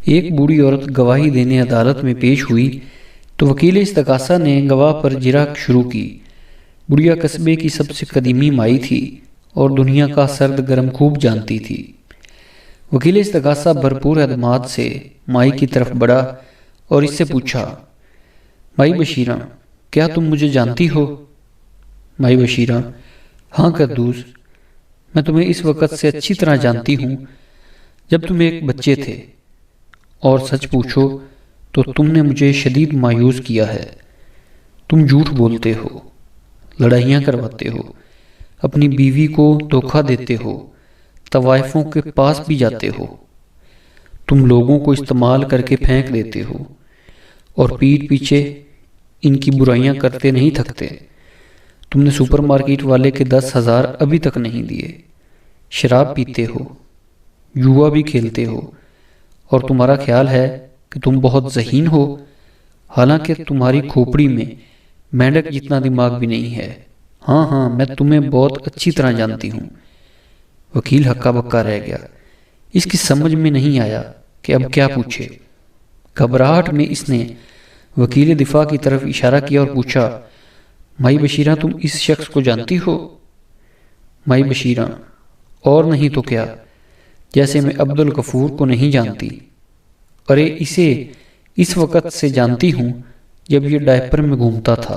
ایک بوڑھی عورت گواہی دینے عدالت میں پیش ہوئی تو وکیل استغاثہ نے گواہ پر جرح شروع کی۔ بڑھیا قصبے کی سب سے قدیمی مائی تھی اور دنیا کا سرد گرم خوب جانتی تھی۔ وکیل استغاثہ بھرپور اعتماد سے مائی کی طرف بڑھا اور اس سے پوچھا، مائی بشیرہ، کیا تم مجھے جانتی ہو؟ مائی بشیرہ: ہاں قدوس، میں تمہیں اس وقت سے اچھی طرح جانتی ہوں جب تم ایک بچے تھے، اور سچ پوچھو تو تم نے مجھے شدید مایوس کیا ہے۔ تم جھوٹ بولتے ہو، لڑائیاں کرواتے ہو، اپنی بیوی کو دھوکہ دیتے ہو، طوائفوں کے پاس بھی جاتے ہو، تم لوگوں کو استعمال کر کے پھینک دیتے ہو اور پیٹھ پیچھے ان کی برائیاں کرتے نہیں تھکتے۔ تم نے سپر مارکیٹ والے کے 10,000 ابھی تک نہیں دیے، شراب پیتے ہو، جوا بھی کھیلتے ہو، اور تمہارا خیال ہے کہ تم بہت ذہین ہو، حالانکہ تمہاری کھوپڑی میں مینڈک جتنا دماغ بھی نہیں ہے۔ ہاں ہاں، میں تمہیں بہت اچھی طرح جانتی ہوں۔ وکیل ہکا بکا رہ گیا۔ اس کی سمجھ میں نہیں آیا کہ اب کیا پوچھے۔ گھبراہٹ میں اس نے وکیل دفاع کی طرف اشارہ کیا اور پوچھا، مائی بشیرہ، تم اس شخص کو جانتی ہو؟ مائی بشیرہ: اور نہیں تو کیا، جیسے میں عبدالغفور کو نہیں جانتی۔ ارے اسے اس وقت سے جانتی ہوں جب یہ ڈائپر میں گھومتا تھا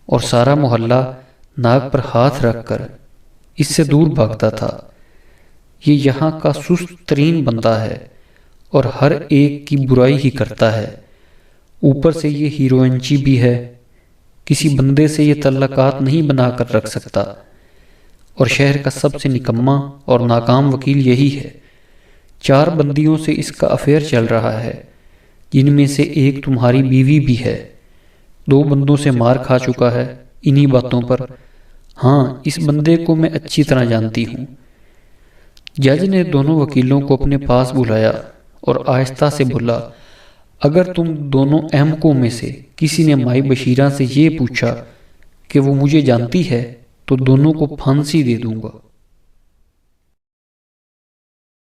اور سارا محلہ ناک پر ہاتھ رکھ کر اس سے دور بھاگتا تھا۔ یہ یہاں کا سست ترین بندہ ہے اور ہر ایک کی برائی ہی کرتا ہے۔ اوپر سے یہ ہیروئنچی بھی ہے، کسی بندے سے یہ تعلقات نہیں بنا کر رکھ سکتا، اور شہر کا سب سے نکما اور ناکام وکیل یہی ہے۔ 4 بندیوں سے اس کا افیئر چل رہا ہے، جن میں سے ایک تمہاری بیوی بھی ہے۔ 2 بندوں سے مار کھا چکا ہے انہی باتوں پر۔ ہاں، اس بندے کو میں اچھی طرح جانتی ہوں۔ جج نے دونوں وکیلوں کو اپنے پاس بلایا اور آہستہ سے بولا، اگر تم دونوں احمقوں میں سے کسی نے مائی بشیرہ سے یہ پوچھا کہ وہ مجھے جانتی ہے تو دونوں کو پھانسی دے دوں گا۔